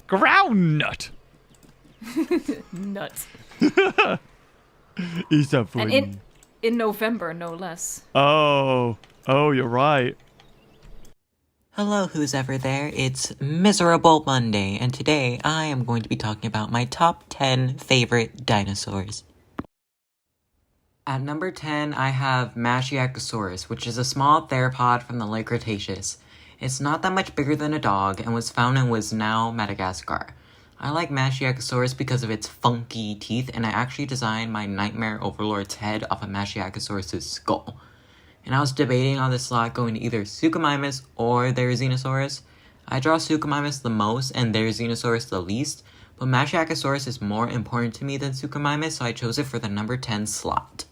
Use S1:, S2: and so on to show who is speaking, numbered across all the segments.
S1: Groundnut.
S2: Nuts.
S1: Is that for
S2: And in November, no less.
S1: Oh, you're right.
S3: Hello, who's ever there? It's Miserable Monday, and today I am going to be talking about my top 10 favorite dinosaurs. At number 10, I have MEGARAPTOR, which is a small theropod from the late Cretaceous. It's not that much bigger than a dog and was found in was now Madagascar. I like MEGARAPTOR because of its funky teeth, and I actually designed my Nightmare Overlord's head off of MEGARAPTOR's skull. And I was debating on this slot going to either Suchomimus or Therizinosaurus. I draw Suchomimus the most and Therizinosaurus the least, but MEGARAPTOR is more important to me than Suchomimus, so I chose it for the number 10 slot.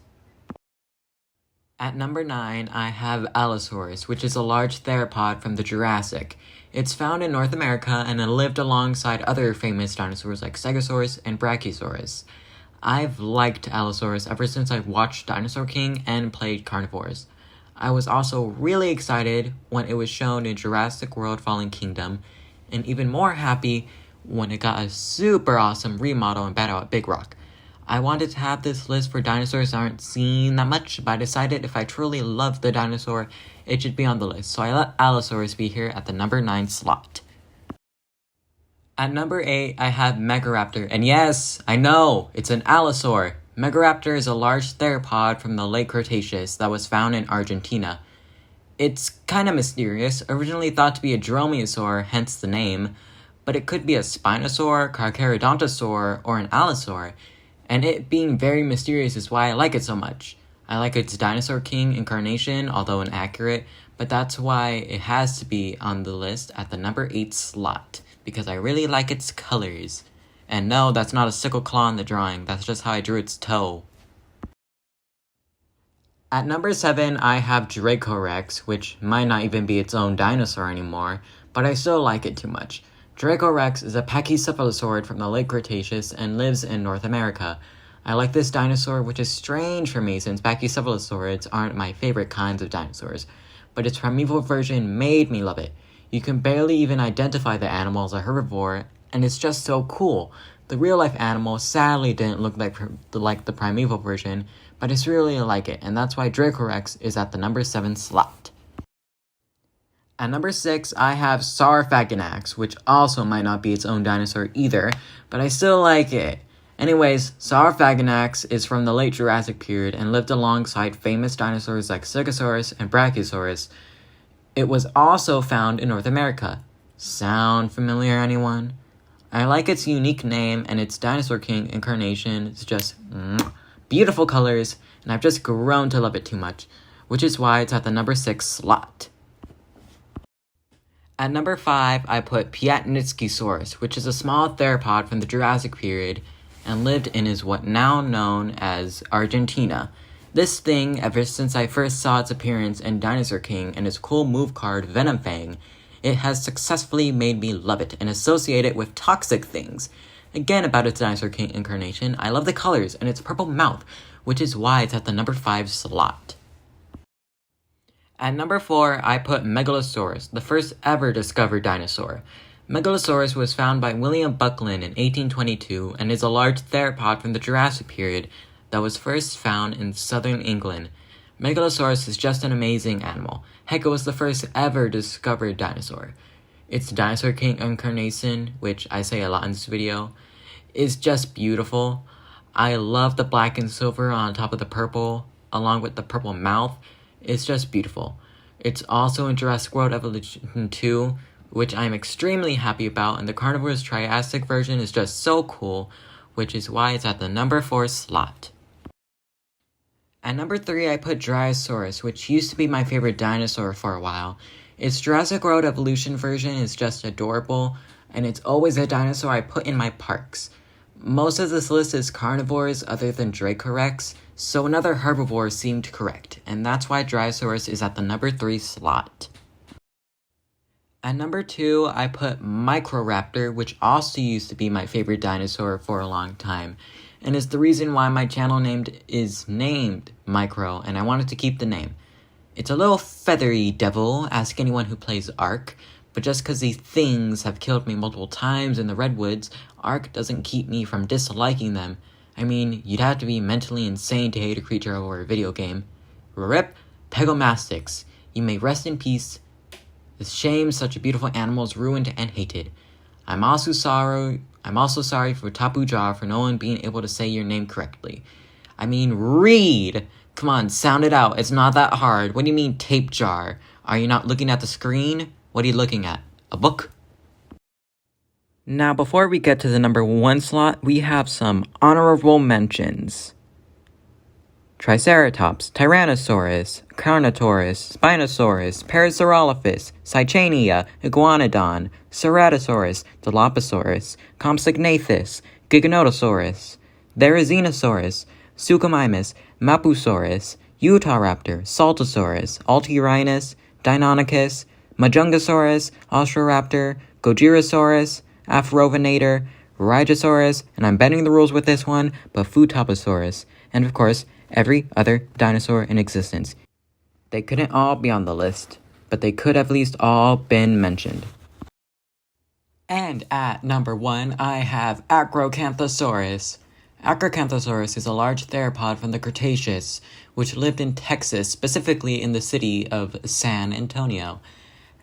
S3: At number 9, I have ALLOSAURUS, which is a large theropod from the Jurassic. It's found in North America and it lived alongside other famous dinosaurs like Stegosaurus and Brachiosaurus. I've liked ALLOSAURUS ever since I watched Dinosaur King and played Carnivores. I was also really excited when it was shown in Jurassic World Fallen Kingdom, and even more happy when it got a super awesome remodel in Battle at Big Rock. I wanted to have this list for dinosaurs that aren't seen that much, but I decided if I truly loved the dinosaur, it should be on the list, so I let ALLOSAURUS be here at the number 9 slot. At number 8, I have MEGARAPTOR, and yes, I know, it's an allosaur. MEGARAPTOR is a large theropod from the late Cretaceous that was found in Argentina. It's kinda mysterious, originally thought to be a dromaeosaur, hence the name, but it could be a spinosaur, carcharodontosaur, or an allosaur, and it being very mysterious is why I like it so much. I like its Dinosaur King incarnation, although inaccurate, but that's why it has to be on the list at the number 8 slot, because I really like its colors. And no, that's not a sickle claw in the drawing, that's just how I drew its toe. At number 7, I have Dracorex, which might not even be its own dinosaur anymore, but I still like it too much. Dracorex is a pachycephalosaurid from the late Cretaceous and lives in North America. I like this dinosaur, which is strange for me since pachycephalosaurids aren't my favorite kinds of dinosaurs, but its primeval version made me love it. You can barely even identify the animal as a herbivore, and it's just so cool. The real-life animal sadly didn't look like the primeval version, but it's really like it, and that's why Dracorex is at the number 7 slot. At number 6, I have SAUROPHAGANAX, which also might not be its own dinosaur either, but I still like it. Anyways, SAUROPHAGANAX is from the late Jurassic period and lived alongside famous dinosaurs like Stegosaurus and Brachiosaurus. It was also found in North America. Sound familiar, anyone? I like its unique name, and its Dinosaur King incarnation is just beautiful colors, and I've just grown to love it too much, which is why it's at the number 6 slot. At number 5, I put Piatnitzkysaurus, which is a small theropod from the Jurassic period, and lived in is what now known as Argentina. This thing, ever since I first saw its appearance in Dinosaur King and its cool move card Venom Fang, it has successfully made me love it and associate it with toxic things. Again, about its Dinosaur King incarnation, I love the colors and its purple mouth, which is why it's at the number 5 slot. At number 4, I put Megalosaurus, the first ever discovered dinosaur. Megalosaurus was found by William Buckland in 1822 and is a large theropod from the Jurassic period that was first found in southern England. Megalosaurus is just an amazing animal. Heck, it was the first ever discovered dinosaur. Its Dinosaur King incarnation, which I say a lot in this video, is just beautiful. I love the black and silver on top of the purple, along with the purple mouth. It's just beautiful. It's also in Jurassic World Evolution 2, which I'm extremely happy about, and the Carnivore's Triassic version is just so cool, which is why it's at the number 4 slot. At number 3, I put DRYOSAURUS, which used to be my favorite dinosaur for a while. Its Jurassic World Evolution version is just adorable, and it's always a dinosaur I put in my parks. Most of this list is carnivores other than Dracorex, so another herbivore seemed correct, and that's why DRYOSAURUS is at the number 3 slot. At number 2, I put MICRORAPTOR, which also used to be my favorite dinosaur for a long time, and is the reason why my channel is named Micro, and I wanted to keep the name. It's a little feathery devil, ask anyone who plays Ark, But just because these things have killed me multiple times in the redwoods, ARC doesn't keep me from disliking them. I mean, you'd have to be mentally insane to hate a creature over a video game. RIP Pegomastix. You may rest in peace. It's a shame such a beautiful animal is ruined and hated. I'm also sorry for Tapu Jar for no one being able to say your name correctly. I mean, read! Come on, sound it out. It's not that hard. What do you mean, tape jar? Are you not looking at the screen? What are you looking at? A book? Now, before we get to the number 1 slot, we have some honorable mentions. Triceratops, Tyrannosaurus, Carnotaurus, Spinosaurus, Parasaurolophus, Cycania, Iguanodon, Ceratosaurus, Dilophosaurus, Compsognathus, Giganotosaurus, Therizinosaurus, Suchomimus, Mapusaurus, Utahraptor, Saltosaurus, Altirinus, Deinonychus, Majungasaurus, Austroraptor, Gojirasaurus, Afrovinator, Rygosaurus, and I'm bending the rules with this one, but Futabosaurus, and of course, every other dinosaur in existence. They couldn't all be on the list, but they could have at least all been mentioned. And at number 1, I have ACROCANTHOSAURUS. ACROCANTHOSAURUS is a large theropod from the Cretaceous, which lived in Texas, specifically in the city of San Antonio.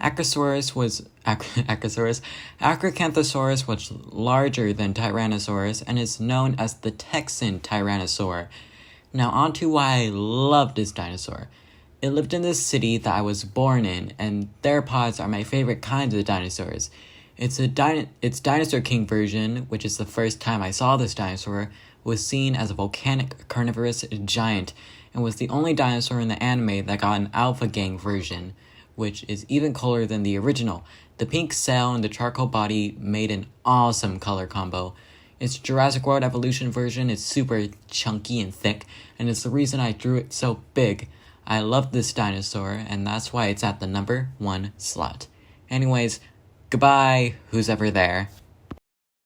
S3: Acrosaurus was Acrocanthosaurus was larger than Tyrannosaurus and is known as the Texan Tyrannosaur. Now on to why I love this dinosaur. It lived in the city that I was born in, and theropods are my favorite kinds of dinosaurs. Its Dinosaur King version, which is the first time I saw this dinosaur, was seen as a volcanic carnivorous giant, and was the only dinosaur in the anime that got an Alpha Gang version, which is even cooler than the original. The pink cell and the charcoal body made an awesome color combo. Its Jurassic World Evolution version is super chunky and thick, and it's the reason I drew it so big. I love this dinosaur, and that's why it's at the number 1 slot. Anyways, goodbye, who's ever there.